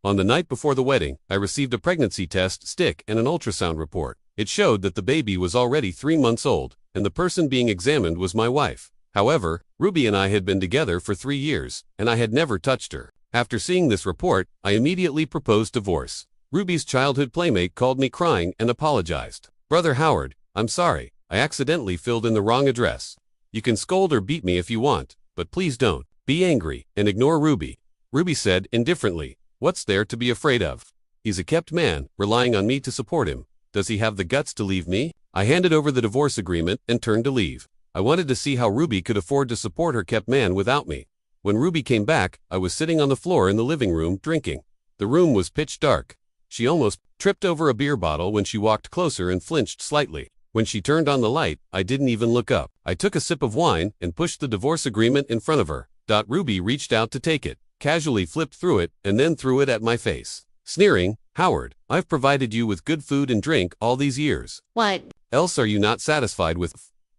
On the night before the wedding, I received a pregnancy test stick and an ultrasound report. It showed that the baby was already 3 months old, and the person being examined was my wife. However, Ruby and I had been together for 3 years, and I had never touched her. After seeing this report, I immediately proposed divorce. Ruby's childhood playmate called me crying and apologized. "Brother Howard, I'm sorry. I accidentally filled in the wrong address. You can scold or beat me if you want, but please don't be angry and ignore Ruby." Ruby said indifferently, "What's there to be afraid of? He's a kept man, relying on me to support him. Does he have the guts to leave me?" I handed over the divorce agreement and turned to leave. I wanted to see how Ruby could afford to support her kept man without me. When Ruby came back, I was sitting on the floor in the living room drinking. The room was pitch dark. She almost tripped over a beer bottle when she walked closer and flinched slightly. When she turned on the light, I didn't even look up. I took a sip of wine and pushed the divorce agreement in front of her. Ruby reached out to take it, casually flipped through it, and then threw it at my face, sneering, "Howard, I've provided you with good food and drink all these years. What else are you not satisfied with?"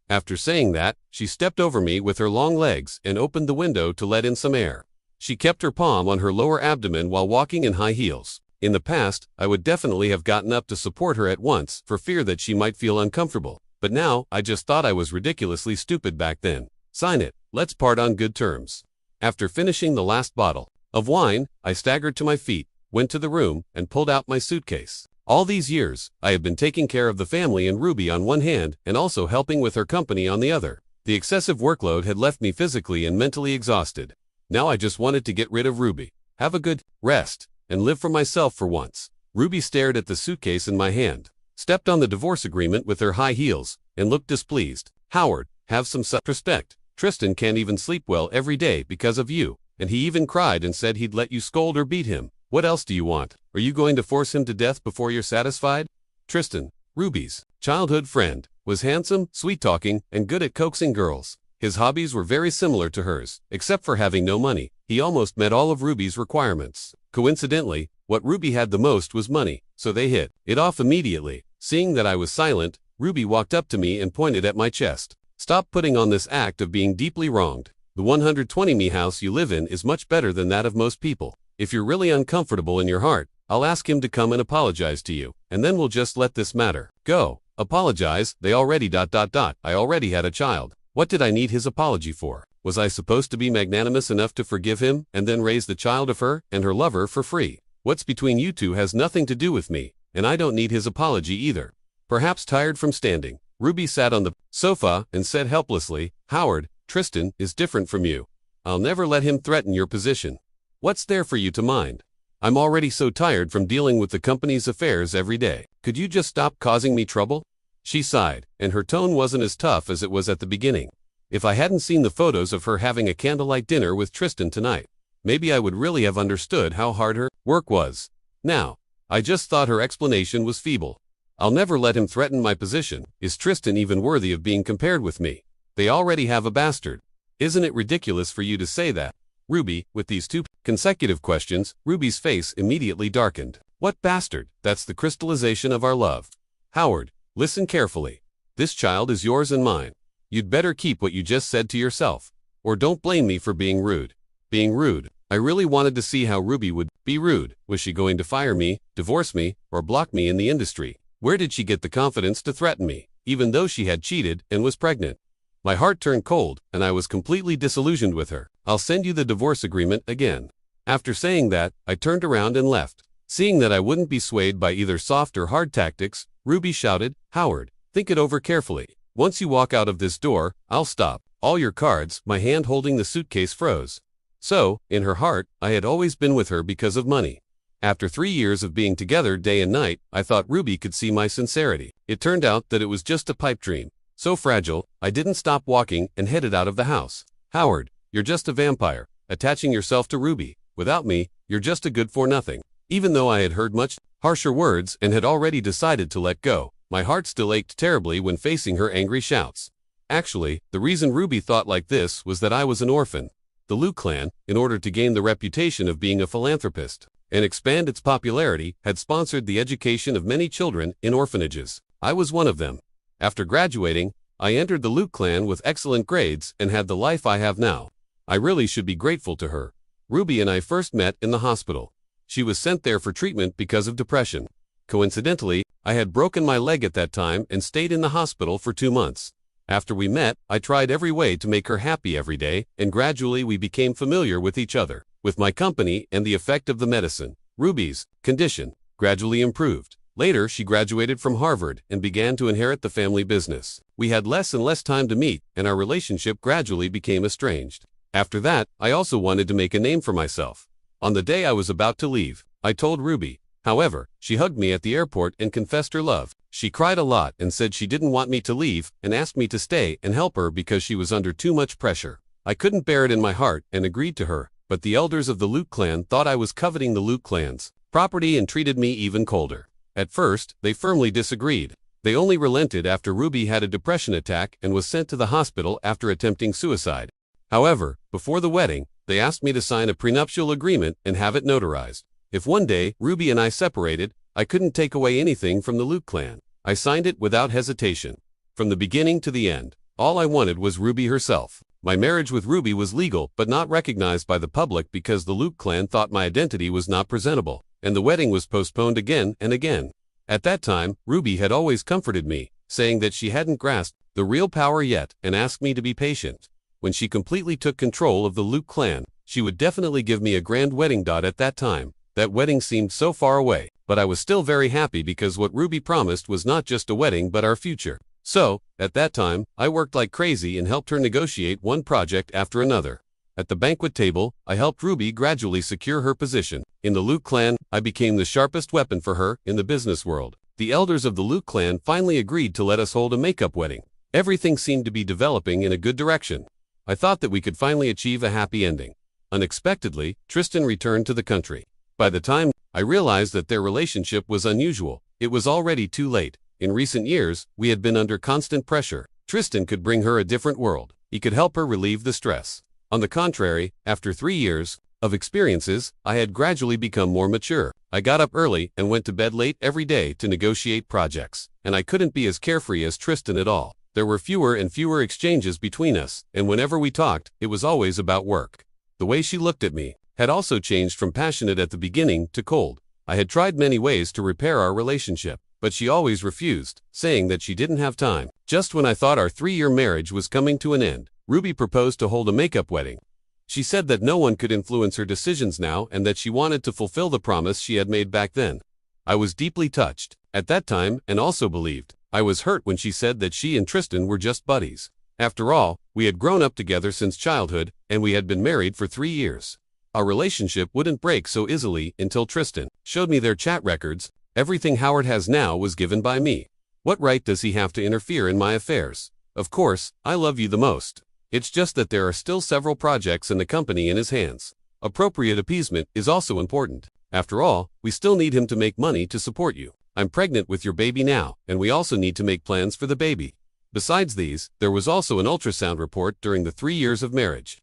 After saying that, she stepped over me with her long legs and opened the window to let in some air. She kept her palm on her lower abdomen while walking in high heels. In the past, I would definitely have gotten up to support her at once for fear that she might feel uncomfortable. But now, I just thought I was ridiculously stupid back then. Sign it. Let's part on good terms. After finishing the last bottle of wine, I staggered to my feet, went to the room, and pulled out my suitcase. All these years, I have been taking care of the family and Ruby on one hand and also helping with her company on the other. The excessive workload had left me physically and mentally exhausted. Now I just wanted to get rid of Ruby, have a good rest, and live for myself for once. Ruby stared at the suitcase in my hand, stepped on the divorce agreement with her high heels, and looked displeased. "Howard, have some self-respect. Tristan can't even sleep well every day because of you, and he even cried and said he'd let you scold or beat him. What else do you want? Are you going to force him to death before you're satisfied?" Tristan, Ruby's childhood friend, was handsome, sweet-talking, and good at coaxing girls. His hobbies were very similar to hers, except for having no money. He almost met all of Ruby's requirements. Coincidentally, what Ruby had the most was money, so they hit it off immediately. Seeing that I was silent, Ruby walked up to me and pointed at my chest. "Stop putting on this act of being deeply wronged. The 120 me house you live in is much better than that of most people. If you're really uncomfortable in your heart, I'll ask him to come and apologize to you, and then we'll just let this matter go." Apologize? I already had a child. What did I need his apology for? Was I supposed to be magnanimous enough to forgive him and then raise the child of her and her lover for free? What's between you two has nothing to do with me, and I don't need his apology either. Perhaps tired from standing, Ruby sat on the sofa and said helplessly, "Howard, Tristan is different from you. I'll never let him threaten your position. What's there for you to mind? I'm already so tired from dealing with the company's affairs every day. Could you just stop causing me trouble?" She sighed, and her tone wasn't as tough as it was at the beginning. If I hadn't seen the photos of her having a candlelight dinner with Tristan tonight, maybe I would really have understood how hard her work was. Now, I just thought her explanation was feeble. "I'll never let him threaten my position. Is Tristan even worthy of being compared with me? They already have a bastard. Isn't it ridiculous for you to say that?" Ruby, with these two consecutive questions, Ruby's face immediately darkened. "What bastard? That's the crystallization of our love. Howard, listen carefully. This child is yours and mine. You'd better keep what you just said to yourself. Or don't blame me for being rude." Being rude. I really wanted to see how Ruby would be rude. Was she going to fire me, divorce me, or block me in the industry? Where did she get the confidence to threaten me, even though she had cheated and was pregnant? My heart turned cold, and I was completely disillusioned with her. "I'll send you the divorce agreement again." After saying that, I turned around and left. Seeing that I wouldn't be swayed by either soft or hard tactics, Ruby shouted, "Howard, think it over carefully. Once you walk out of this door, I'll stop all your cards." My hand holding the suitcase froze. So, in her heart, I had always been with her because of money. After 3 years of being together day and night, I thought Ruby could see my sincerity. It turned out that it was just a pipe dream. So fragile, I didn't stop walking and headed out of the house. "Howard, you're just a vampire, attaching yourself to Ruby. Without me, you're just a good-for-nothing." Even though I had heard much harsher words and had already decided to let go, my heart still ached terribly when facing her angry shouts. Actually, the reason Ruby thought like this was that I was an orphan. The Liu clan, in order to gain the reputation of being a philanthropist and expand its popularity, had sponsored the education of many children in orphanages. I was one of them. After graduating, I entered the Liu clan with excellent grades and had the life I have now. I really should be grateful to her. Ruby and I first met in the hospital. She was sent there for treatment because of depression. Coincidentally, I had broken my leg at that time and stayed in the hospital for 2 months. After we met, I tried every way to make her happy every day, and gradually we became familiar with each other. With my company and the effect of the medicine, Ruby's condition gradually improved. Later, she graduated from Harvard and began to inherit the family business. We had less and less time to meet, and our relationship gradually became estranged. After that, I also wanted to make a name for myself. On the day I was about to leave, I told Ruby. However, she hugged me at the airport and confessed her love. She cried a lot and said she didn't want me to leave and asked me to stay and help her because she was under too much pressure. I couldn't bear it in my heart and agreed to her, but the elders of the Luke clan thought I was coveting the Luke clan's property and treated me even colder. At first, they firmly disagreed. They only relented after Ruby had a depression attack and was sent to the hospital after attempting suicide. However, before the wedding, they asked me to sign a prenuptial agreement and have it notarized. If one day Ruby and I separated, I couldn't take away anything from the Luke clan. I signed it without hesitation. From the beginning to the end, all I wanted was Ruby herself. My marriage with Ruby was legal but not recognized by the public because the Luke clan thought my identity was not presentable, and the wedding was postponed again and again. At that time, Ruby had always comforted me, saying that she hadn't grasped the real power yet and asked me to be patient. When she completely took control of the Luke clan, she would definitely give me a grand wedding. At that time, that wedding seemed so far away, but I was still very happy because what Ruby promised was not just a wedding but our future. So, at that time, I worked like crazy and helped her negotiate one project after another. At the banquet table, I helped Ruby gradually secure her position. In the Luke clan, I became the sharpest weapon for her in the business world. The elders of the Luke clan finally agreed to let us hold a makeup wedding. Everything seemed to be developing in a good direction. I thought that we could finally achieve a happy ending. Unexpectedly, Tristan returned to the country. By the time I realized that their relationship was unusual, it was already too late. In recent years, we had been under constant pressure. Tristan could bring her a different world. He could help her relieve the stress. On the contrary, after 3 years of experiences, I had gradually become more mature. I got up early and went to bed late every day to negotiate projects, and I couldn't be as carefree as Tristan at all. There were fewer and fewer exchanges between us, and whenever we talked, it was always about work. The way she looked at me had also changed from passionate at the beginning to cold. I had tried many ways to repair our relationship, but she always refused, saying that she didn't have time. Just when I thought our 3-year marriage was coming to an end, Ruby proposed to hold a makeup wedding. She said that no one could influence her decisions now and that she wanted to fulfill the promise she had made back then. I was deeply touched at that time and also believed. I was hurt when she said that she and Tristan were just buddies. After all, we had grown up together since childhood and we had been married for 3 years. Our relationship wouldn't break so easily until Tristan showed me their chat records. Everything Howard has now was given by me. What right does he have to interfere in my affairs? Of course, I love you the most. It's just that there are still several projects in the company in his hands. Appropriate appeasement is also important. After all, we still need him to make money to support you. I'm pregnant with your baby now, and we also need to make plans for the baby. Besides these, there was also an ultrasound report during the 3 years of marriage.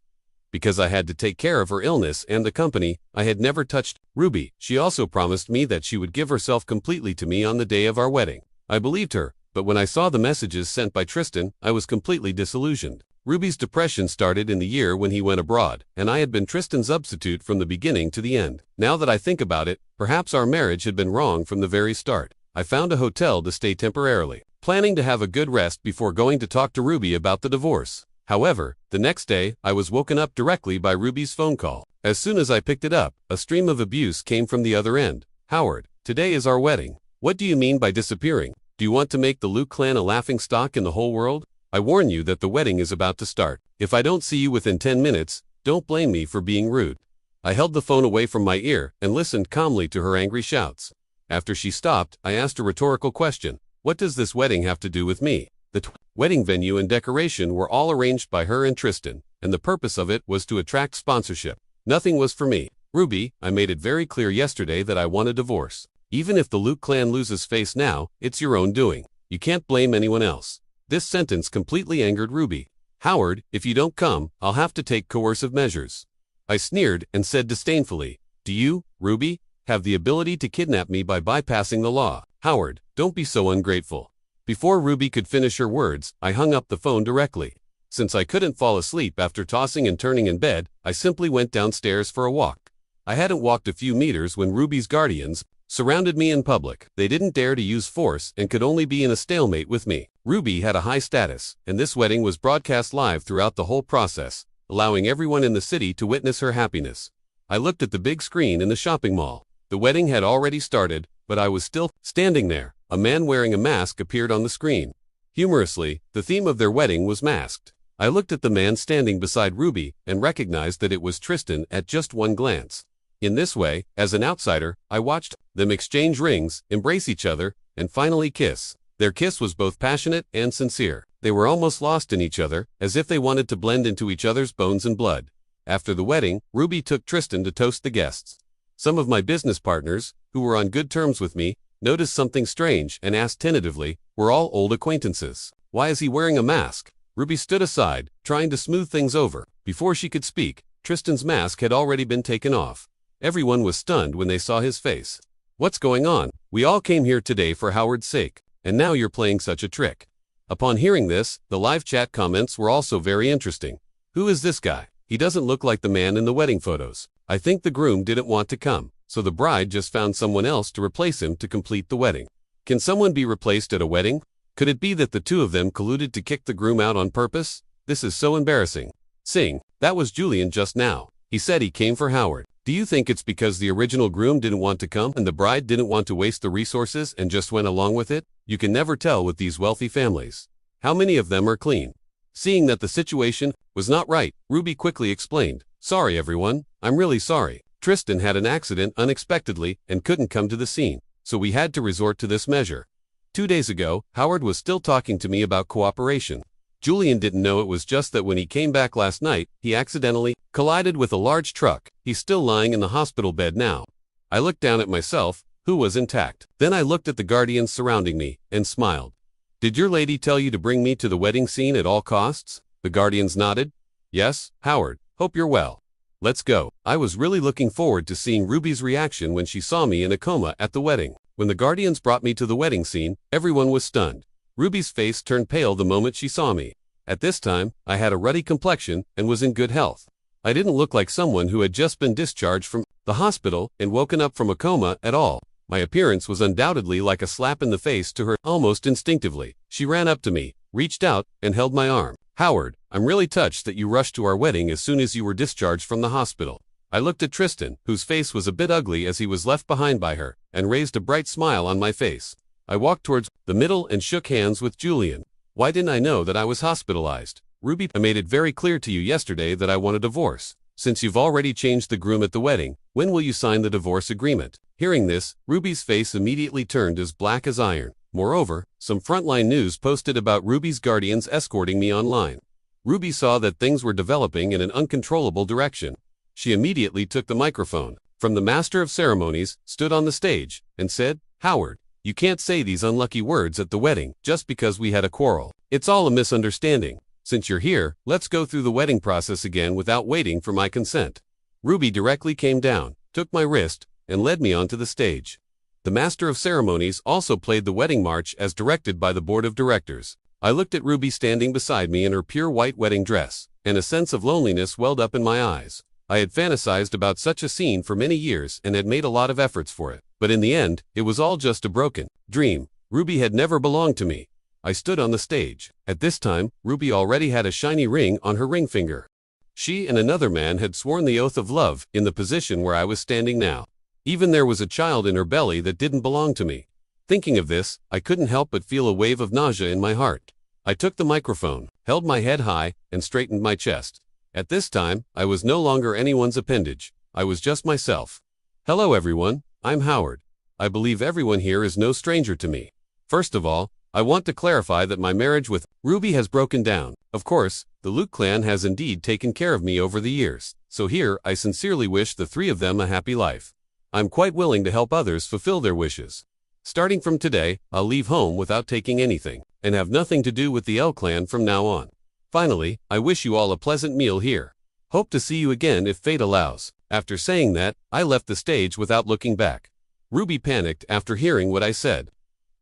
Because I had to take care of her illness and the company, I had never touched Ruby. She also promised me that she would give herself completely to me on the day of our wedding. I believed her, but when I saw the messages sent by Tristan, I was completely disillusioned. Ruby's depression started in the year when he went abroad, and I had been Tristan's substitute from the beginning to the end. Now that I think about it, perhaps our marriage had been wrong from the very start. I found a hotel to stay temporarily, planning to have a good rest before going to talk to Ruby about the divorce. However, the next day, I was woken up directly by Ruby's phone call. As soon as I picked it up, a stream of abuse came from the other end. Howard, today is our wedding. What do you mean by disappearing? Do you want to make the Luke clan a laughingstock in the whole world? I warn you that the wedding is about to start. If I don't see you within 10 minutes, don't blame me for being rude. I held the phone away from my ear and listened calmly to her angry shouts. After she stopped, I asked a rhetorical question. What does this wedding have to do with me? The wedding venue and decoration were all arranged by her and Tristan, and the purpose of it was to attract sponsorship. Nothing was for me. Ruby, I made it very clear yesterday that I want a divorce. Even if the Luke clan loses face now, it's your own doing. You can't blame anyone else. This sentence completely angered Ruby. Howard, if you don't come, I'll have to take coercive measures. I sneered and said disdainfully, do you, Ruby, have the ability to kidnap me by bypassing the law? Howard, don't be so ungrateful. Before Ruby could finish her words, I hung up the phone directly. Since I couldn't fall asleep after tossing and turning in bed, I simply went downstairs for a walk. I hadn't walked a few meters when Ruby's guardians surrounded me in public. They didn't dare to use force and could only be in a stalemate with me. Ruby had a high status, and this wedding was broadcast live throughout the whole process, allowing everyone in the city to witness her happiness. I looked at the big screen in the shopping mall. The wedding had already started, but I was still standing there. A man wearing a mask appeared on the screen. Humorously, the theme of their wedding was masked. I looked at the man standing beside Ruby and recognized that it was Tristan at just one glance. In this way, as an outsider, I watched them exchange rings, embrace each other, and finally kiss. Their kiss was both passionate and sincere. They were almost lost in each other, as if they wanted to blend into each other's bones and blood. After the wedding, Ruby took Tristan to toast the guests. Some of my business partners, who were on good terms with me, noticed something strange and asked tentatively, "We're all old acquaintances. Why is he wearing a mask?" Ruby stood aside, trying to smooth things over. Before she could speak, Tristan's mask had already been taken off. Everyone was stunned when they saw his face. "What's going on? We all came here today for Howard's sake, and now you're playing such a trick." Upon hearing this, the live chat comments were also very interesting. "Who is this guy? He doesn't look like the man in the wedding photos. I think the groom didn't want to come, so the bride just found someone else to replace him to complete the wedding. Can someone be replaced at a wedding? Could it be that the two of them colluded to kick the groom out on purpose? This is so embarrassing." Sing, that was Julian just now. He said he came for Howard. Do you think it's because the original groom didn't want to come and the bride didn't want to waste the resources and just went along with it? You can never tell with these wealthy families. How many of them are clean? Seeing that the situation was not right, Ruby quickly explained, "Sorry everyone, I'm really sorry. Tristan had an accident unexpectedly and couldn't come to the scene, so we had to resort to this measure. 2 days ago, Howard was still talking to me about cooperation. Julian didn't know it was just that when he came back last night, he accidentally collided with a large truck. He's still lying in the hospital bed now." I looked down at myself, who was intact. Then I looked at the guardians surrounding me and smiled. "Did your lady tell you to bring me to the wedding scene at all costs?" The guardians nodded. "Yes, Howard, hope you're well. Let's go." I was really looking forward to seeing Ruby's reaction when she saw me in a coma at the wedding. When the guardians brought me to the wedding scene, everyone was stunned. Ruby's face turned pale the moment she saw me. At this time, I had a ruddy complexion and was in good health. I didn't look like someone who had just been discharged from the hospital and woken up from a coma at all. My appearance was undoubtedly like a slap in the face to her. Almost instinctively, she ran up to me, reached out, and held my arm. "Howard, I'm really touched that you rushed to our wedding as soon as you were discharged from the hospital." I looked at Tristan, whose face was a bit ugly as he was left behind by her, and raised a bright smile on my face. I walked towards the middle and shook hands with Julian. "Why didn't I know that I was hospitalized? Ruby, I made it very clear to you yesterday that I want a divorce. Since you've already changed the groom at the wedding, when will you sign the divorce agreement?" Hearing this, Ruby's face immediately turned as black as iron. Moreover, some frontline news posted about Ruby's guardians escorting me online. Ruby saw that things were developing in an uncontrollable direction. She immediately took the microphone from the master of ceremonies, stood on the stage, and said, "Howard, you can't say these unlucky words at the wedding just because we had a quarrel. It's all a misunderstanding. Since you're here, let's go through the wedding process again without waiting for my consent." Ruby directly came down, took my wrist, and led me onto the stage. The master of ceremonies also played the wedding march as directed by the board of directors. I looked at Ruby standing beside me in her pure white wedding dress, and a sense of loneliness welled up in my eyes. I had fantasized about such a scene for many years and had made a lot of efforts for it. But in the end, it was all just a broken dream. Ruby had never belonged to me. I stood on the stage. At this time, Ruby already had a shiny ring on her ring finger. She and another man had sworn the oath of love in the position where I was standing now. Even there was a child in her belly that didn't belong to me. Thinking of this, I couldn't help but feel a wave of nausea in my heart. I took the microphone, held my head high, and straightened my chest. At this time, I was no longer anyone's appendage. I was just myself. "Hello everyone, I'm Howard. I believe everyone here is no stranger to me. First of all, I want to clarify that my marriage with Ruby has broken down. Of course, the Luke clan has indeed taken care of me over the years, so here I sincerely wish the three of them a happy life. I'm quite willing to help others fulfill their wishes. Starting from today, I'll leave home without taking anything, and have nothing to do with the L clan from now on. Finally, I wish you all a pleasant meal here. Hope to see you again if fate allows." After saying that, I left the stage without looking back. Ruby panicked after hearing what I said.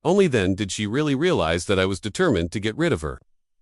Only then did she really realize that I was determined to get rid of her.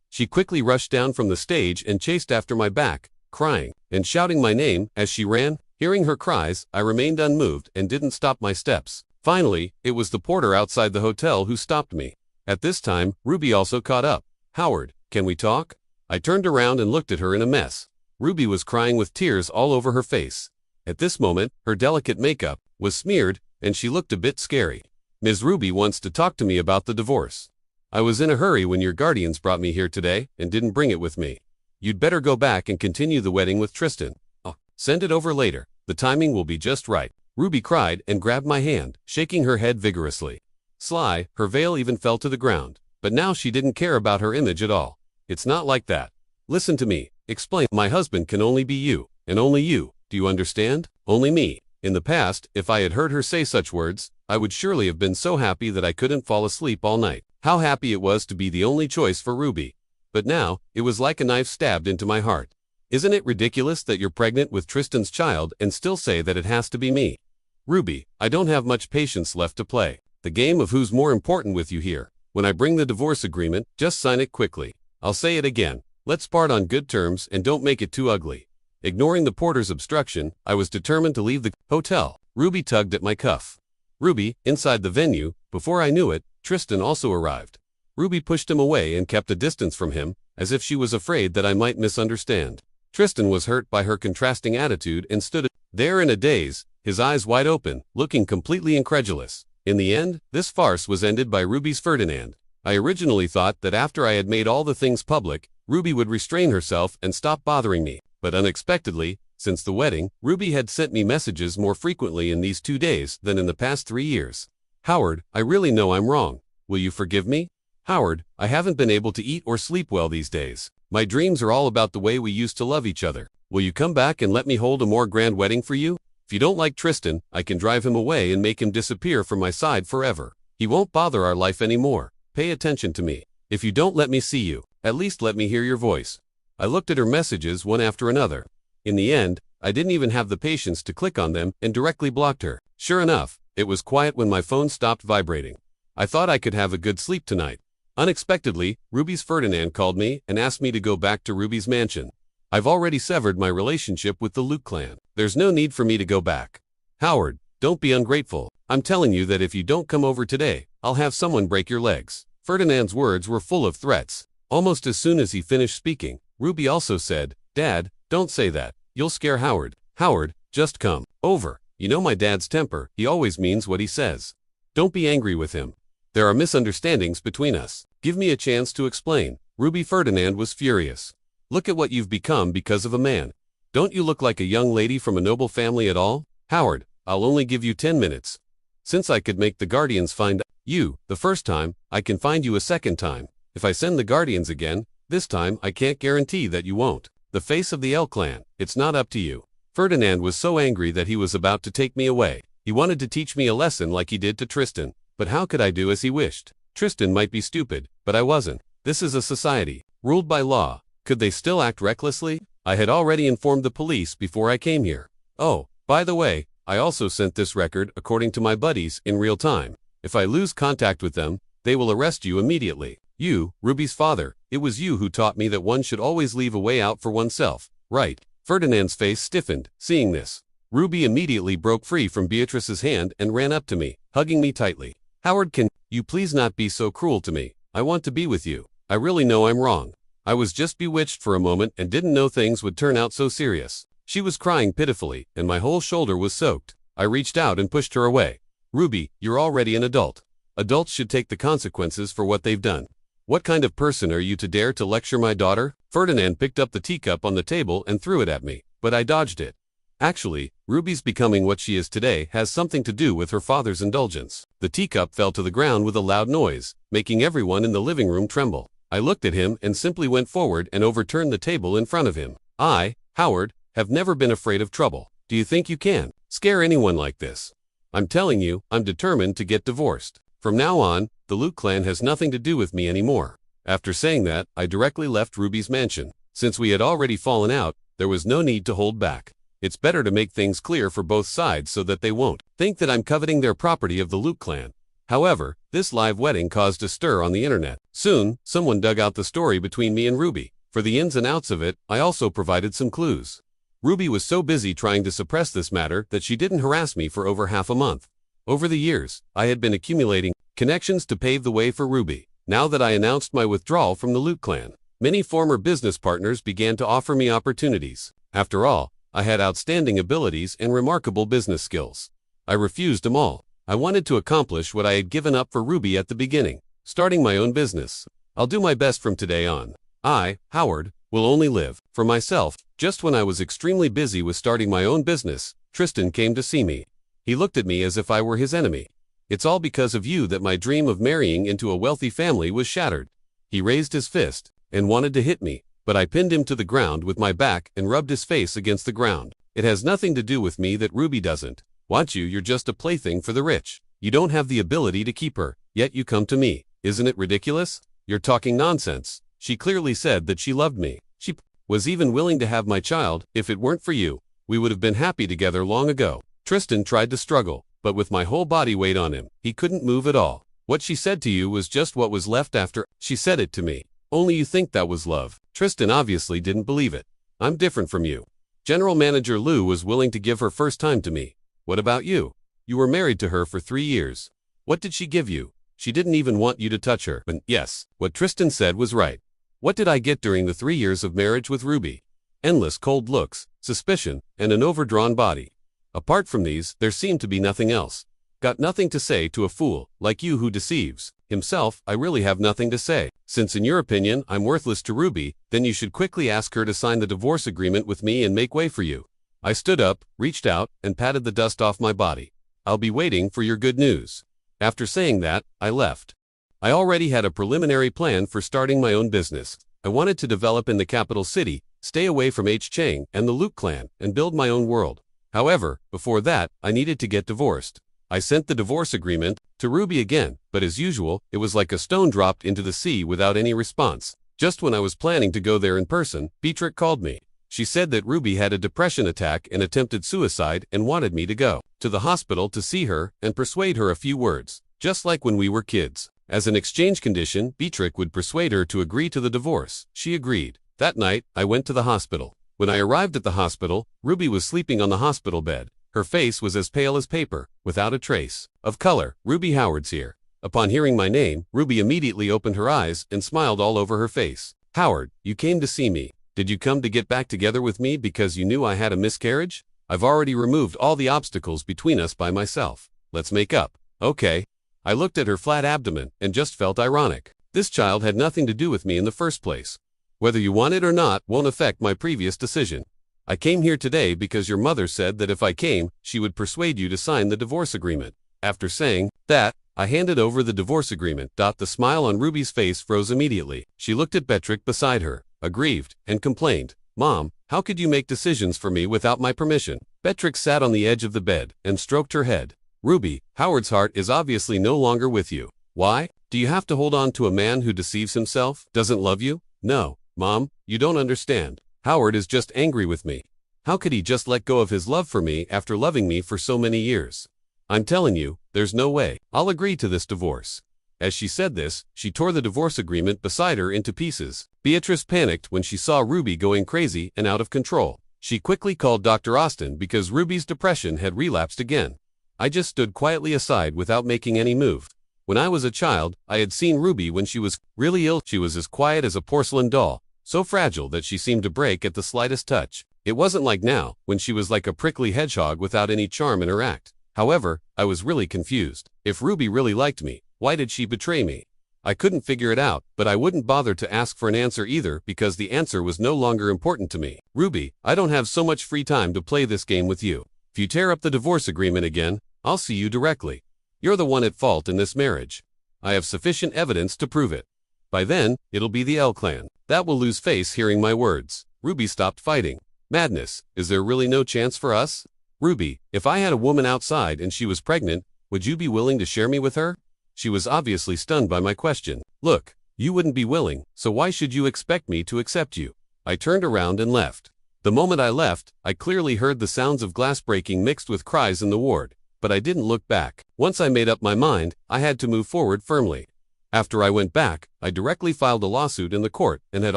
She quickly rushed down from the stage and chased after my back, crying and shouting my name as she ran. Hearing her cries, I remained unmoved and didn't stop my steps. Finally, it was the porter outside the hotel who stopped me. At this time, Ruby also caught up. "Howard, can we talk?" I turned around and looked at her in a mess. Ruby was crying with tears all over her face. At this moment, her delicate makeup was smeared, and she looked a bit scary. "Ms. Ruby wants to talk to me about the divorce. I was in a hurry when your guardians brought me here today and didn't bring it with me. You'd better go back and continue the wedding with Tristan. I'll send it over later. The timing will be just right." Ruby cried and grabbed my hand, shaking her head vigorously. Sly, her veil even fell to the ground. But now she didn't care about her image at all. "It's not like that. Listen to me. Explain. My husband can only be you, and only you. Do you understand? Only me." In the past, if I had heard her say such words, I would surely have been so happy that I couldn't fall asleep all night. How happy it was to be the only choice for Ruby. But now, it was like a knife stabbed into my heart. "Isn't it ridiculous that you're pregnant with Tristan's child and still say that it has to be me? Ruby, I don't have much patience left to play. The game of who's more important with you here. When I bring the divorce agreement, just sign it quickly. I'll say it again. Let's part on good terms and don't make it too ugly." Ignoring the porter's obstruction, I was determined to leave the hotel. Ruby tugged at my cuff. "Ruby," inside the venue, before I knew it, Tristan also arrived. Ruby pushed him away and kept a distance from him, as if she was afraid that I might misunderstand. Tristan was hurt by her contrasting attitude and stood there in a daze, his eyes wide open, looking completely incredulous. In the end, this farce was ended by Ruby's Ferdinand. I originally thought that after I had made all the things public, Ruby would restrain herself and stop bothering me. But unexpectedly, since the wedding, Ruby had sent me messages more frequently in these 2 days than in the past 3 years. "Howard, I really know I'm wrong. Will you forgive me? Howard, I haven't been able to eat or sleep well these days. My dreams are all about the way we used to love each other. Will you come back and let me hold a more grand wedding for you? If you don't like Tristan, I can drive him away and make him disappear from my side forever. He won't bother our life anymore. Pay attention to me. If you don't let me see you, at least let me hear your voice." I looked at her messages one after another. In the end, I didn't even have the patience to click on them and directly blocked her. Sure enough, it was quiet when my phone stopped vibrating. I thought I could have a good sleep tonight. Unexpectedly, Ruby's Ferdinand called me and asked me to go back to Ruby's mansion. "I've already severed my relationship with the Luke clan. There's no need for me to go back." "Howard, don't be ungrateful. I'm telling you that if you don't come over today, I'll have someone break your legs." Ferdinand's words were full of threats. Almost as soon as he finished speaking, Ruby also said, "Dad, don't say that. You'll scare Howard. Howard, just come over. You know my dad's temper. He always means what he says. Don't be angry with him. There are misunderstandings between us. Give me a chance to explain." Ruby Ferdinand was furious. "Look at what you've become because of a man. Don't you look like a young lady from a noble family at all? Howard, I'll only give you 10 minutes. Since I could make the guardians find you the first time, I can find you a second time. If I send the guardians again, this time I can't guarantee that you won't. The face of the L clan, it's not up to you." Ferdinand was so angry that he was about to take me away. He wanted to teach me a lesson like he did to Tristan, but how could I do as he wished? Tristan might be stupid, but I wasn't. This is a society, ruled by law. Could they still act recklessly? I had already informed the police before I came here. Oh, by the way, I also sent this record according to my buddies in real time. If I lose contact with them, they will arrest you immediately. You, Ruby's father, it was you who taught me that one should always leave a way out for oneself, right? Ferdinand's face stiffened, seeing this. Ruby immediately broke free from Beatrice's hand and ran up to me, hugging me tightly. "Howard, can you please not be so cruel to me? I want to be with you. I really know I'm wrong. I was just bewitched for a moment and didn't know things would turn out so serious." She was crying pitifully, and my whole shoulder was soaked. I reached out and pushed her away. "Ruby, you're already an adult. Adults should take the consequences for what they've done. What kind of person are you to dare to lecture my daughter?" Ferdinand picked up the teacup on the table and threw it at me, but I dodged it. Actually, Ruby's becoming what she is today has something to do with her father's indulgence. The teacup fell to the ground with a loud noise, making everyone in the living room tremble. I looked at him and simply went forward and overturned the table in front of him. "I, Howard, have never been afraid of trouble. Do you think you can scare anyone like this? I'm telling you, I'm determined to get divorced. From now on, the Luke clan has nothing to do with me anymore." After saying that, I directly left Ruby's mansion. Since we had already fallen out, there was no need to hold back. It's better to make things clear for both sides so that they won't think that I'm coveting their property of the Luke clan. However, this live wedding caused a stir on the internet. Soon, someone dug out the story between me and Ruby. For the ins and outs of it, I also provided some clues. Ruby was so busy trying to suppress this matter that she didn't harass me for over half a month. Over the years, I had been accumulating connections to pave the way for Ruby. Now that I announced my withdrawal from the Loot clan, many former business partners began to offer me opportunities. After all, I had outstanding abilities and remarkable business skills. I refused them all. I wanted to accomplish what I had given up for Ruby at the beginning, starting my own business. I'll do my best from today on. I, Howard, will only live for myself. Just when I was extremely busy with starting my own business, Tristan came to see me. He looked at me as if I were his enemy. It's all because of you that my dream of marrying into a wealthy family was shattered. He raised his fist and wanted to hit me, but I pinned him to the ground with my back and rubbed his face against the ground. It has nothing to do with me that Ruby doesn't want you. You're just a plaything for the rich. You don't have the ability to keep her, yet you come to me. Isn't it ridiculous? You're talking nonsense. She clearly said that she loved me. She was even willing to have my child. If it weren't for you, we would have been happy together long ago. Tristan tried to struggle, but with my whole body weight on him, he couldn't move at all. What she said to you was just what was left after she said it to me. Only you think that was love. Tristan obviously didn't believe it. I'm different from you. General Manager Lou was willing to give her first time to me. What about you? You were married to her for 3 years. What did she give you? She didn't even want you to touch her. But yes, what Tristan said was right. What did I get during the 3 years of marriage with Ruby? Endless cold looks, suspicion, and an overdrawn body. Apart from these, there seemed to be nothing else. Got nothing to say to a fool like you who deceives himself. I really have nothing to say. Since in your opinion I'm worthless to Ruby, then you should quickly ask her to sign the divorce agreement with me and make way for you. I stood up, reached out, and patted the dust off my body. I'll be waiting for your good news. After saying that, I left. I already had a preliminary plan for starting my own business. I wanted to develop in the capital city, stay away from H. Chang and the Loot clan, and build my own world. However, before that, I needed to get divorced. I sent the divorce agreement to Ruby again, but as usual, it was like a stone dropped into the sea without any response. Just when I was planning to go there in person, Beatrix called me. She said that Ruby had a depression attack and attempted suicide and wanted me to go to the hospital to see her and persuade her a few words, just like when we were kids. As an exchange condition, Beatrix would persuade her to agree to the divorce. She agreed. That night, I went to the hospital. When I arrived at the hospital, Ruby was sleeping on the hospital bed. Her face was as pale as paper, without a trace of color. Ruby Howard's here. Upon hearing my name, Ruby immediately opened her eyes and smiled all over her face. Howard, you came to see me. Did you come to get back together with me because you knew I had a miscarriage? I've already removed all the obstacles between us by myself. Let's make up. Okay. I looked at her flat abdomen and just felt ironic. This child had nothing to do with me in the first place. Whether you want it or not won't affect my previous decision. I came here today because your mother said that if I came, she would persuade you to sign the divorce agreement. After saying that, I handed over the divorce agreement. The smile on Ruby's face froze immediately. She looked at Beatrix beside her, aggrieved, and complained, "Mom, how could you make decisions for me without my permission?" Beatrix sat on the edge of the bed and stroked her head. Ruby, Howard's heart is obviously no longer with you. Why? Do you have to hold on to a man who deceives himself, doesn't love you? No, Mom, you don't understand. Howard is just angry with me. How could he just let go of his love for me after loving me for so many years? I'm telling you, there's no way. I'll agree to this divorce. As she said this, she tore the divorce agreement beside her into pieces. Beatrice panicked when she saw Ruby going crazy and out of control. She quickly called Dr. Austin because Ruby's depression had relapsed again. I just stood quietly aside without making any move. When I was a child, I had seen Ruby when she was really ill. She was as quiet as a porcelain doll, so fragile that she seemed to break at the slightest touch. It wasn't like now, when she was like a prickly hedgehog without any charm in her act. However, I was really confused. If Ruby really liked me, why did she betray me? I couldn't figure it out, but I wouldn't bother to ask for an answer either because the answer was no longer important to me. Ruby, I don't have so much free time to play this game with you. If you tear up the divorce agreement again, I'll see you directly. You're the one at fault in this marriage. I have sufficient evidence to prove it. By then, it'll be the L clan that will lose face hearing my words. Ruby stopped fighting. Madness, is there really no chance for us? Ruby, if I had a woman outside and she was pregnant, would you be willing to share me with her? She was obviously stunned by my question. Look, you wouldn't be willing, so why should you expect me to accept you? I turned around and left. The moment I left, I clearly heard the sounds of glass breaking mixed with cries in the ward, but I didn't look back. Once I made up my mind, I had to move forward firmly. After I went back, I directly filed a lawsuit in the court and had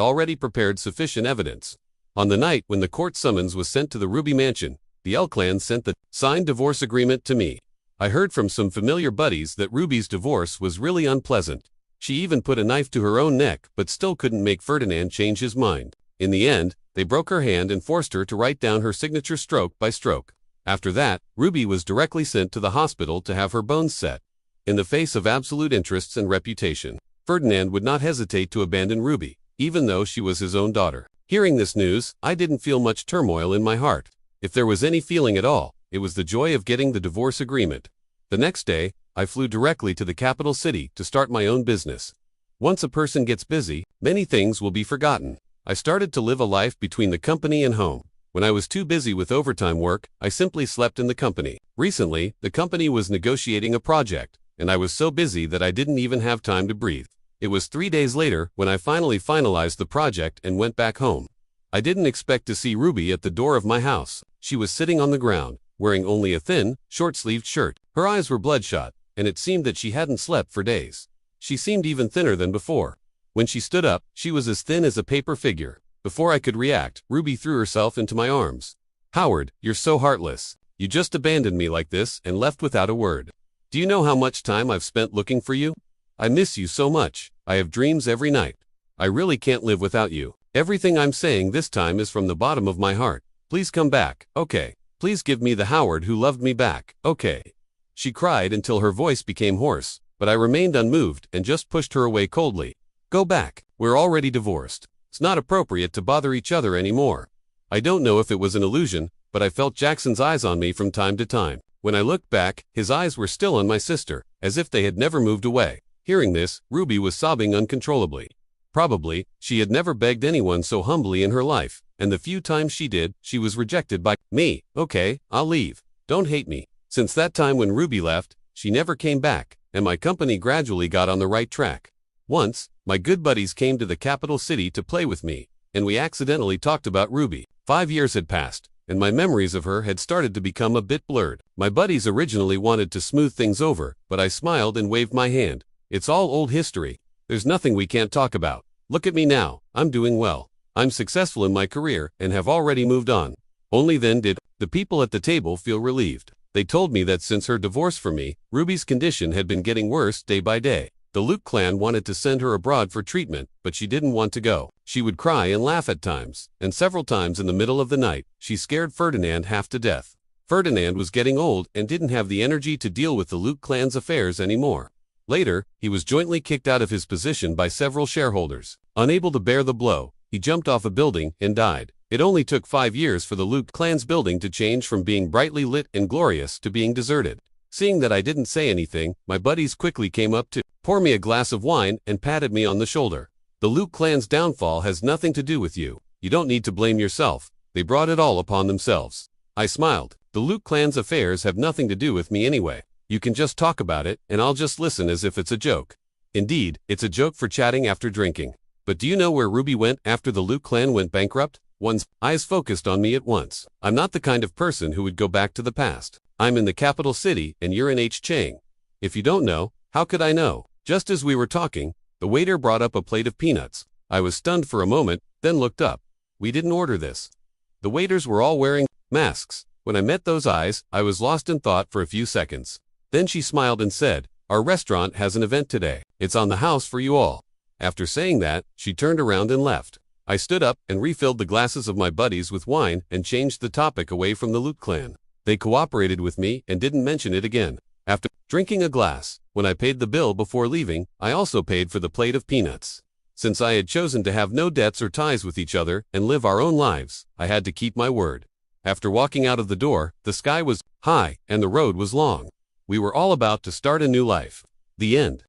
already prepared sufficient evidence. On the night when the court summons was sent to the Ruby Mansion, the L Clan sent the signed divorce agreement to me. I heard from some familiar buddies that Ruby's divorce was really unpleasant. She even put a knife to her own neck but still couldn't make Ferdinand change his mind. In the end, they broke her hand and forced her to write down her signature stroke by stroke. After that, Ruby was directly sent to the hospital to have her bones set. In the face of absolute interests and reputation, Ferdinand would not hesitate to abandon Ruby, even though she was his own daughter. Hearing this news, I didn't feel much turmoil in my heart. If there was any feeling at all, it was the joy of getting the divorce agreement. The next day, I flew directly to the capital city to start my own business. Once a person gets busy, many things will be forgotten. I started to live a life between the company and home. When I was too busy with overtime work, I simply slept in the company. Recently, the company was negotiating a project, and I was so busy that I didn't even have time to breathe. It was 3 days later when I finally finalized the project and went back home. I didn't expect to see Ruby at the door of my house. She was sitting on the ground, wearing only a thin, short-sleeved shirt. Her eyes were bloodshot, and it seemed that she hadn't slept for days. She seemed even thinner than before. When she stood up, she was as thin as a paper figure. Before I could react, Ruby threw herself into my arms. "Howard, you're so heartless. You just abandoned me like this and left without a word. Do you know how much time I've spent looking for you? I miss you so much. I have dreams every night. I really can't live without you. Everything I'm saying this time is from the bottom of my heart. Please come back, okay? Please give me the Howard who loved me back, okay?" She cried until her voice became hoarse, but I remained unmoved and just pushed her away coldly. "Go back. We're already divorced. It's not appropriate to bother each other anymore." I don't know if it was an illusion, but I felt Jackson's eyes on me from time to time. When I looked back, his eyes were still on my sister, as if they had never moved away. Hearing this, Ruby was sobbing uncontrollably. Probably, she had never begged anyone so humbly in her life, and the few times she did, she was rejected by me. "Okay, I'll leave. Don't hate me." Since that time when Ruby left, she never came back, and my company gradually got on the right track. Once, my good buddies came to the capital city to play with me, and we accidentally talked about Ruby. 5 years had passed, and my memories of her had started to become a bit blurred. My buddies originally wanted to smooth things over, but I smiled and waved my hand. "It's all old history. There's nothing we can't talk about. Look at me now. I'm doing well. I'm successful in my career and have already moved on." Only then did the people at the table feel relieved. They told me that since her divorce from me, Ruby's condition had been getting worse day by day. The Luke clan wanted to send her abroad for treatment, but she didn't want to go. She would cry and laugh at times, and several times in the middle of the night, she scared Ferdinand half to death. Ferdinand was getting old and didn't have the energy to deal with the Luke clan's affairs anymore. Later, he was jointly kicked out of his position by several shareholders. Unable to bear the blow, he jumped off a building and died. It only took 5 years for the Luke clan's building to change from being brightly lit and glorious to being deserted. Seeing that I didn't say anything, my buddies quickly came up to pour me a glass of wine and patted me on the shoulder. "The Luke clan's downfall has nothing to do with you. You don't need to blame yourself. They brought it all upon themselves." I smiled. "The Luke clan's affairs have nothing to do with me anyway. You can just talk about it, and I'll just listen as if it's a joke." Indeed, it's a joke for chatting after drinking. But do you know where Ruby went after the Luke clan went bankrupt? One's eyes focused on me at once. I'm not the kind of person who would go back to the past. I'm in the capital city, and you're in Chang. If you don't know, how could I know? Just as we were talking, the waiter brought up a plate of peanuts. I was stunned for a moment, then looked up. We didn't order this. The waiters were all wearing masks. When I met those eyes, I was lost in thought for a few seconds. Then she smiled and said, "Our restaurant has an event today. It's on the house for you all." After saying that, she turned around and left. I stood up and refilled the glasses of my buddies with wine and changed the topic away from the Luke clan. They cooperated with me and didn't mention it again. After drinking a glass, when I paid the bill before leaving, I also paid for the plate of peanuts. Since I had chosen to have no debts or ties with each other and live our own lives, I had to keep my word. After walking out of the door, the sky was high and the road was long. We were all about to start a new life. The end.